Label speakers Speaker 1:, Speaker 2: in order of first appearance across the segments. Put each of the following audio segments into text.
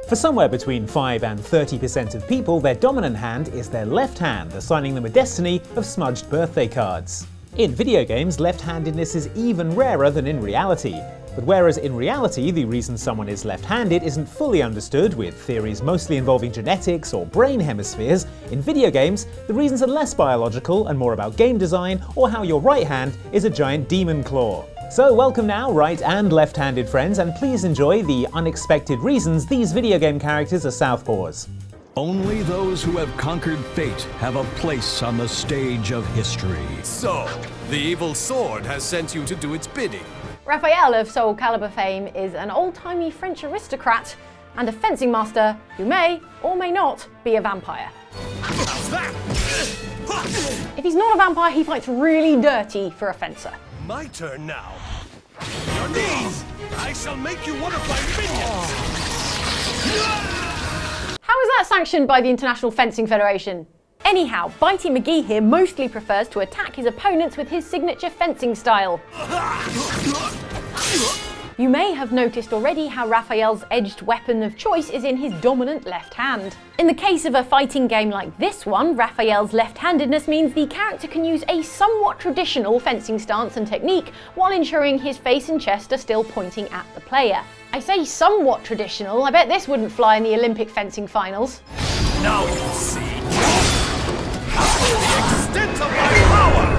Speaker 1: For somewhere between 5 and 30% of people, their dominant hand is their left hand, assigning them a destiny of smudged birthday cards. In video games, left-handedness is even rarer than in reality. But whereas in reality the reason someone is left-handed isn't fully understood, with theories mostly involving genetics or brain hemispheres, in video games the reasons are less biological and more about game design or how your right hand is a giant demon claw. So welcome now, right and left-handed friends, and please enjoy the unexpected reasons these video game characters are Southpaws.
Speaker 2: Only those who have conquered fate have a place on the stage of history.
Speaker 3: So, the evil sword has sent you to do its bidding.
Speaker 4: Raphael of Soul Calibur fame is an old-timey French aristocrat and a fencing master who may or may not be a vampire.
Speaker 3: How's that?
Speaker 4: If he's not a vampire, he fights really dirty for a fencer.
Speaker 3: My turn now. Your knees! I shall make you one of my minions!
Speaker 4: How is that sanctioned by the International Fencing Federation? Anyhow, Bitey McGee here mostly prefers to attack his opponents with his signature fencing style. You may have noticed already how Raphael's edged weapon of choice is in his dominant left hand. In the case of a fighting game like this one, Raphael's left-handedness means the character can use a somewhat traditional fencing stance and technique while ensuring his face and chest are still pointing at the player. I say somewhat traditional, I bet this wouldn't fly in the Olympic fencing finals.
Speaker 3: Now you see the extent of my power!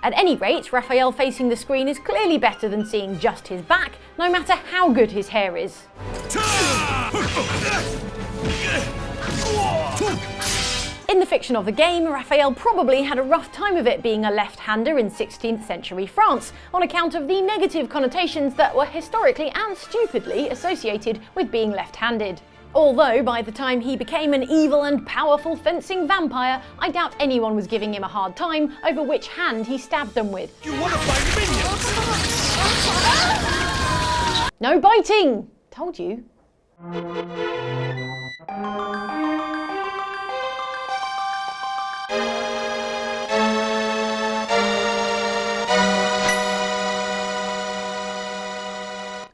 Speaker 4: At any rate, Raphael facing the screen is clearly better than seeing just his back, no matter how good his hair is. In the fiction of the game, Raphael probably had a rough time of it being a left-hander in 16th century France, on account of the negative connotations that were historically and stupidly associated with being left-handed. Although, by the time he became an evil and powerful fencing vampire, I doubt anyone was giving him a hard time over which hand he stabbed them with.
Speaker 3: You one of my minions!
Speaker 4: No biting! Told you.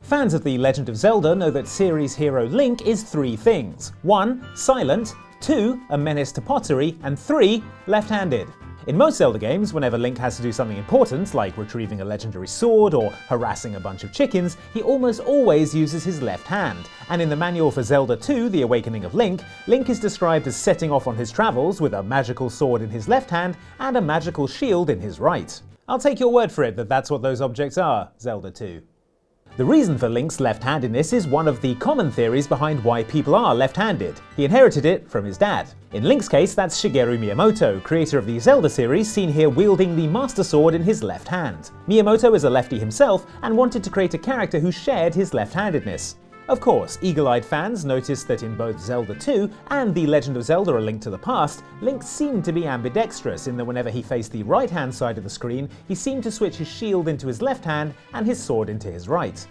Speaker 1: Fans of The Legend of Zelda know that series hero Link is 3 things. 1. Silent, 2. A menace to pottery, and 3. Left-handed. In most Zelda games, whenever Link has to do something important, like retrieving a legendary sword or harassing a bunch of chickens, he almost always uses his left hand. And in the manual for Zelda 2, The Awakening of Link, Link is described as setting off on his travels with a magical sword in his left hand and a magical shield in his right. I'll take your word for it that that's what those objects are, Zelda 2. The reason for Link's left-handedness is one of the common theories behind why people are left-handed. He inherited it from his dad. In Link's case, that's Shigeru Miyamoto, creator of the Zelda series, seen here wielding the Master Sword in his left hand. Miyamoto is a lefty himself and wanted to create a character who shared his left-handedness. Of course, eagle-eyed fans noticed that in both Zelda 2 and The Legend of Zelda: A Link to the Past, Link seemed to be ambidextrous in that whenever he faced the right-hand side of the screen, he seemed to switch his shield into his left hand and his sword into his right.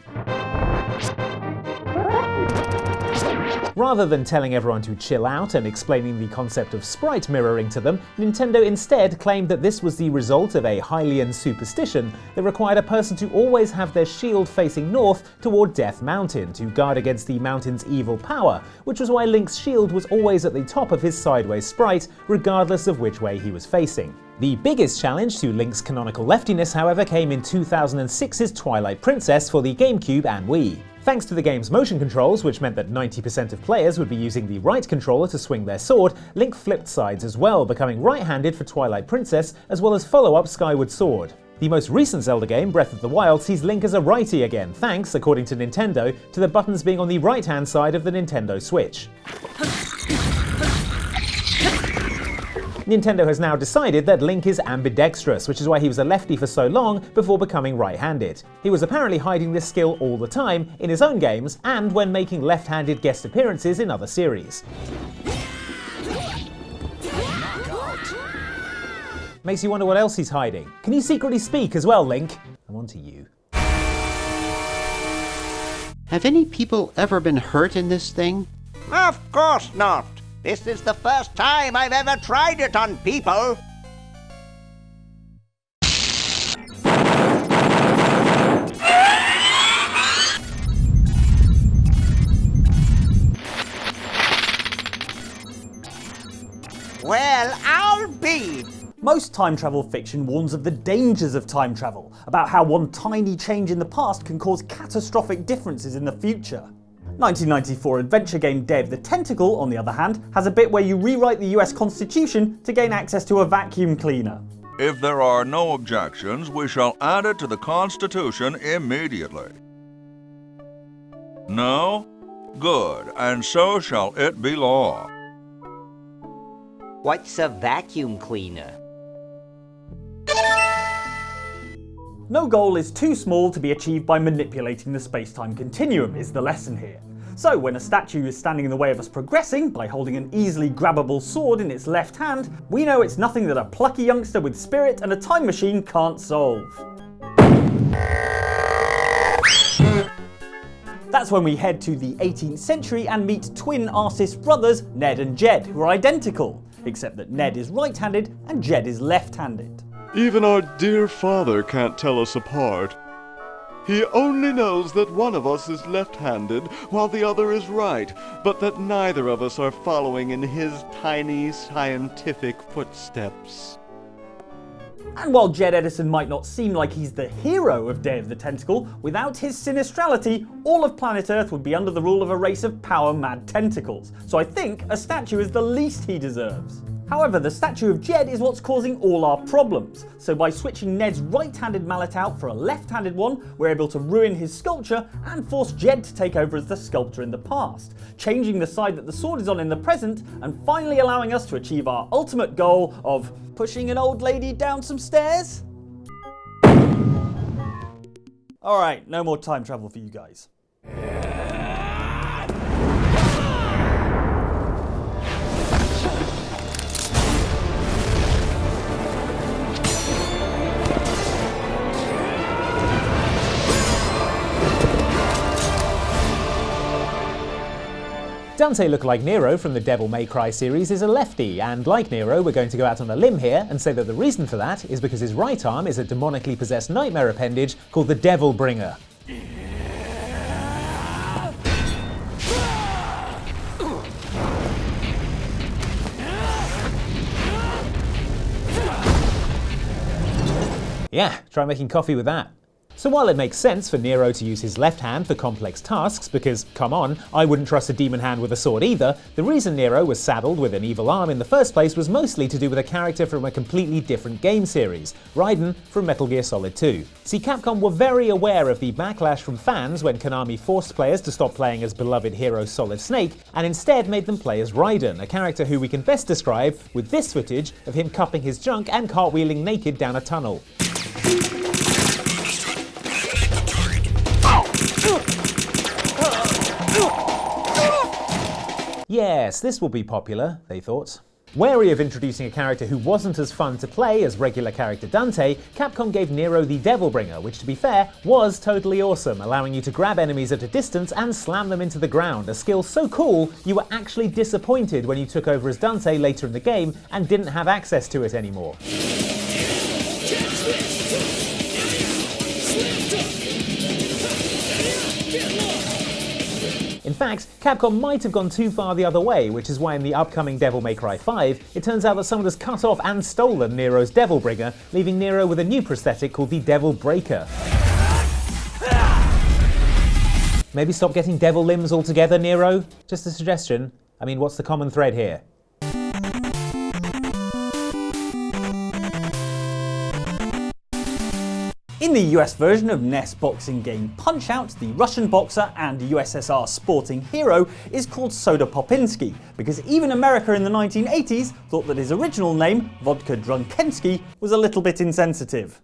Speaker 1: Rather than telling everyone to chill out and explaining the concept of sprite mirroring to them, Nintendo instead claimed that this was the result of a Hylian superstition that required a person to always have their shield facing north toward Death Mountain to guard against the mountain's evil power, which was why Link's shield was always at the top of his sideways sprite, regardless of which way he was facing. The biggest challenge to Link's canonical leftiness, however, came in 2006's Twilight Princess for the GameCube and Wii. Thanks to the game's motion controls, which meant that 90% of players would be using the right controller to swing their sword, Link flipped sides as well, becoming right-handed for Twilight Princess, as well as follow-up Skyward Sword. The most recent Zelda game, Breath of the Wild, sees Link as a righty again, thanks, according to Nintendo, to the buttons being on the right-hand side of the Nintendo Switch. Nintendo has now decided that Link is ambidextrous, which is why he was a lefty for so long before becoming right-handed. He was apparently hiding this skill all the time, in his own games, and when making left-handed guest appearances in other series. Makes you wonder what else he's hiding. Can you secretly speak as well, Link? I'm on to you.
Speaker 5: Have any people ever been hurt in this thing?
Speaker 6: Of course not. This is the first time I've ever tried it on people. Well, I'll be.
Speaker 7: Most time travel fiction warns of the dangers of time travel, about how one tiny change in the past can cause catastrophic differences in the future. 1994 adventure game Day of the Tentacle, on the other hand, has a bit where you rewrite the US Constitution to gain access to a vacuum cleaner.
Speaker 8: If there are no objections, we shall add it to the Constitution immediately. No? Good, and so shall it be law.
Speaker 9: What's a vacuum cleaner?
Speaker 7: No goal is too small to be achieved by manipulating the space-time continuum, is the lesson here. So when a statue is standing in the way of us progressing by holding an easily grabbable sword in its left hand, we know it's nothing that a plucky youngster with spirit and a time machine can't solve. That's when we head to the 18th century and meet twin artist brothers Ned and Jed, who are identical, except that Ned is right-handed and Jed is left-handed.
Speaker 10: Even our dear father can't tell us apart. He only knows that one of us is left-handed while the other is right, but that neither of us are following in his tiny scientific footsteps.
Speaker 7: And while Jed Edison might not seem like he's the hero of Day of the Tentacle, without his sinistrality, all of planet Earth would be under the rule of a race of power-mad tentacles. So I think a statue is the least he deserves. However, the statue of Jed is what's causing all our problems. So by switching Ned's right-handed mallet out for a left-handed one, we're able to ruin his sculpture and force Jed to take over as the sculptor in the past, changing the side that the sword is on in the present, and finally allowing us to achieve our ultimate goal of pushing an old lady down some stairs? Alright, no more time travel for you guys.
Speaker 1: Dante lookalike Nero from the Devil May Cry series is a lefty, and like Nero, we're going to go out on a limb here and say that the reason for that is because his right arm is a demonically possessed nightmare appendage called the Devil Bringer. Yeah, try making coffee with that. So while it makes sense for Nero to use his left hand for complex tasks, because, come on, I wouldn't trust a demon hand with a sword either, the reason Nero was saddled with an evil arm in the first place was mostly to do with a character from a completely different game series, Raiden from Metal Gear Solid 2. See, Capcom were very aware of the backlash from fans when Konami forced players to stop playing as beloved hero Solid Snake, and instead made them play as Raiden, a character who we can best describe with this footage of him cupping his junk and cartwheeling naked down a tunnel. Yes, this will be popular, they thought. Wary of introducing a character who wasn't as fun to play as regular character Dante, Capcom gave Nero the Devil Bringer, which to be fair, was totally awesome, allowing you to grab enemies at a distance and slam them into the ground, a skill so cool you were actually disappointed when you took over as Dante later in the game and didn't have access to it anymore. In fact, Capcom might have gone too far the other way, which is why in the upcoming Devil May Cry 5, it turns out that someone has cut off and stolen Nero's Devil Bringer, leaving Nero with a new prosthetic called the Devil Breaker. Maybe stop getting devil limbs altogether, Nero? Just a suggestion. I mean, what's the common thread here?
Speaker 7: In the US version of NES boxing game Punch-Out, the Russian boxer and USSR sporting hero is called Soda Popinski, because even America in the 1980s thought that his original name, Vodka Drunkensky, was a little bit insensitive.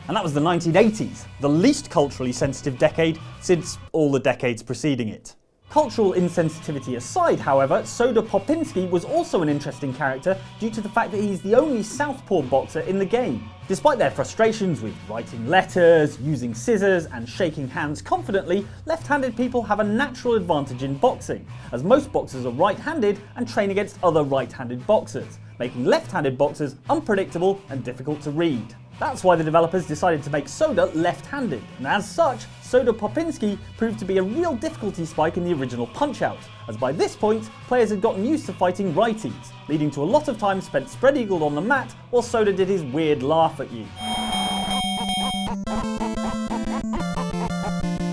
Speaker 7: And that was the 1980s, the least culturally sensitive decade since all the decades preceding it. Cultural insensitivity aside, however, Soda Popinski was also an interesting character due to the fact that he's the only Southpaw boxer in the game. Despite their frustrations with writing letters, using scissors, and shaking hands confidently, left-handed people have a natural advantage in boxing, as most boxers are right-handed and train against other right-handed boxers, making left-handed boxers unpredictable and difficult to read. That's why the developers decided to make Soda left-handed, and as such, Soda Popinski proved to be a real difficulty spike in the original Punch-Out, as by this point, players had gotten used to fighting righties, leading to a lot of time spent spread-eagled on the mat while Soda did his weird laugh at you.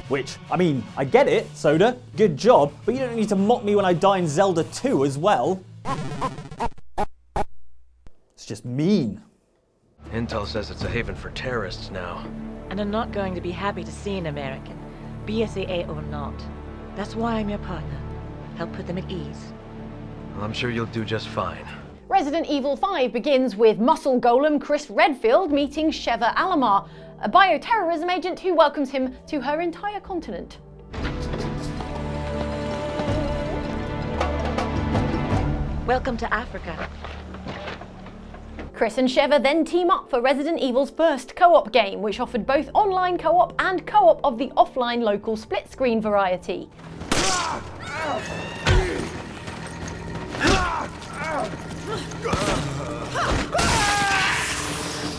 Speaker 7: Which, I mean, I get it, Soda, good job, but you don't need to mock me when I die in Zelda 2 as well. It's just mean.
Speaker 11: Intel says it's a haven for terrorists now.
Speaker 12: And I'm not going to be happy to see an American, BSAA or not. That's why I'm your partner. Help put them at ease.
Speaker 11: Well, I'm sure you'll do just fine.
Speaker 4: Resident Evil 5 begins with muscle golem Chris Redfield meeting Sheva Alomar, a bioterrorism agent who welcomes him to her entire continent.
Speaker 12: Welcome to Africa.
Speaker 4: Chris and Sheva then team up for Resident Evil's first co-op game, which offered both online co-op and co-op of the offline local split-screen variety.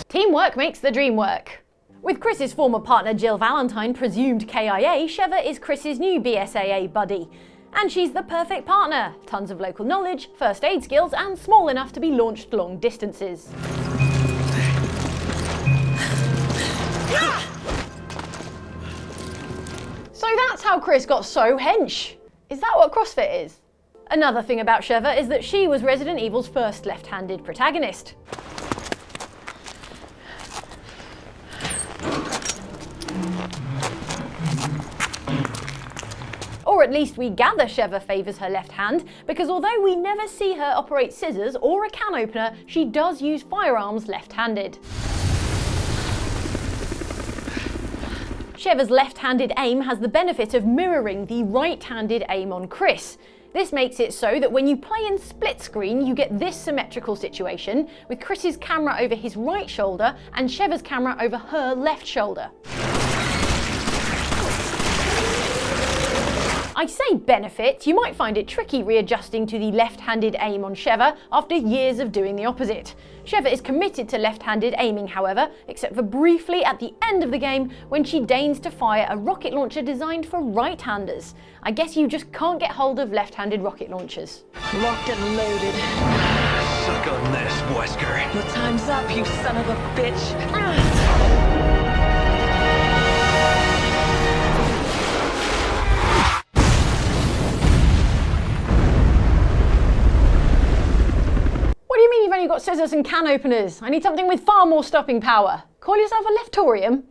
Speaker 4: Teamwork makes the dream work. With Chris's former partner Jill Valentine presumed KIA, Sheva is Chris's new BSAA buddy. And she's the perfect partner. Tons of local knowledge, first aid skills, and small enough to be launched long distances. So that's how Chris got so hench. Is that what CrossFit is? Another thing about Sheva is that she was Resident Evil's first left-handed protagonist. Or at least we gather Sheva favours her left hand, because although we never see her operate scissors or a can opener, she does use firearms left-handed. Sheva's left-handed aim has the benefit of mirroring the right-handed aim on Chris. This makes it so that when you play in split screen, you get this symmetrical situation, with Chris's camera over his right shoulder and Sheva's camera over her left shoulder. I say benefit, you might find it tricky readjusting to the left-handed aim on Sheva after years of doing the opposite. Sheva is committed to left-handed aiming, however, except for briefly at the end of the game when she deigns to fire a rocket launcher designed for right-handers. I guess you just can't get hold of left-handed rocket launchers.
Speaker 12: Locked and loaded.
Speaker 11: Suck on this, Wesker.
Speaker 12: Your time's up, you son of a bitch.
Speaker 4: What do you mean you've only got scissors and can openers? I need something with far more stopping power. Call yourself a leftorium?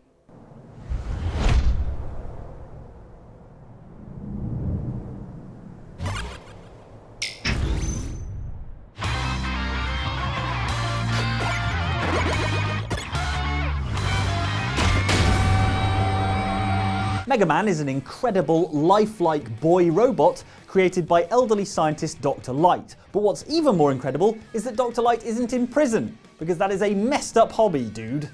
Speaker 7: Mega Man is an incredible, lifelike boy robot created by elderly scientist Dr. Light. But what's even more incredible is that Dr. Light isn't in prison, because that is a messed up hobby, dude.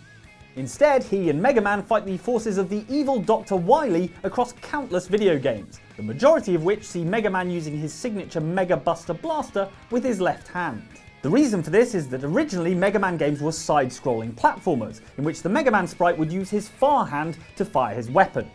Speaker 7: Instead, he and Mega Man fight the forces of the evil Dr. Wily across countless video games, the majority of which see Mega Man using his signature Mega Buster Blaster with his left hand. The reason for this is that originally Mega Man games were side-scrolling platformers, in which the Mega Man sprite would use his far hand to fire his weapon.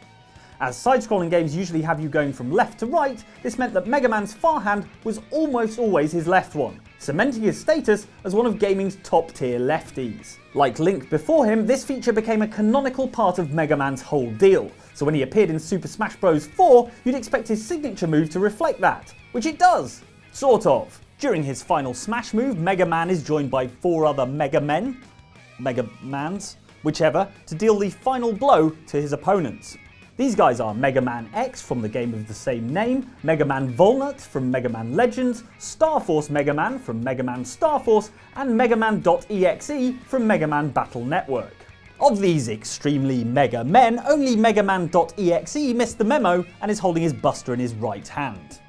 Speaker 7: As side-scrolling games usually have you going from left to right, this meant that Mega Man's far hand was almost always his left one, cementing his status as one of gaming's top-tier lefties. Like Link before him, this feature became a canonical part of Mega Man's whole deal, so when he appeared in Super Smash Bros. 4, you'd expect his signature move to reflect that, which it does, sort of. During his final Smash move, Mega Man is joined by 4 other Mega Mans, whichever, to deal the final blow to his opponents. These guys are Mega Man X from the game of the same name, Mega Man Volnut from Mega Man Legends, Star Force Mega Man from Mega Man Star Force, and Mega Man.exe from Mega Man Battle Network. Of these extremely mega men, only Mega Man.exe missed the memo and is holding his buster in his right hand.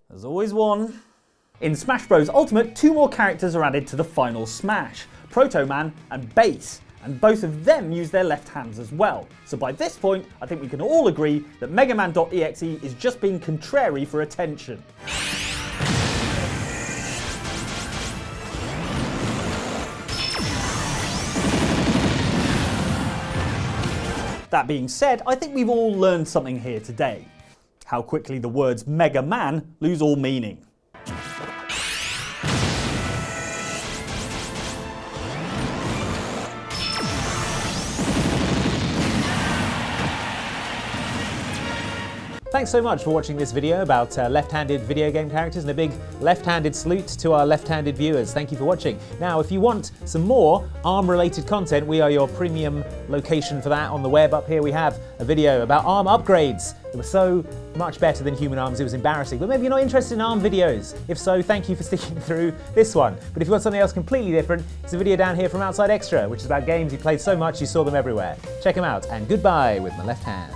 Speaker 7: There's always one. In Smash Bros. Ultimate, 2 more characters are added to the final Smash, Proto Man and Bass, and both of them use their left hands as well. So by this point, I think we can all agree that Mega Man.exe is just being contrary for attention. That being said, I think we've all learned something here today. How quickly the words Mega Man lose all meaning.
Speaker 1: Thanks so much for watching this video about left-handed video game characters, and a big left-handed salute to our left-handed viewers. Thank you for watching. Now, if you want some more ARM-related content, we are your premium location for that on the web. Up here we have a video about ARM upgrades. They were so much better than human arms, it was embarrassing. But maybe you're not interested in ARM videos. If so, thank you for sticking through this one. But if you want something else completely different, it's a video down here from Outside Extra, which is about games you played so much you saw them everywhere. Check them out, and goodbye with my left hand.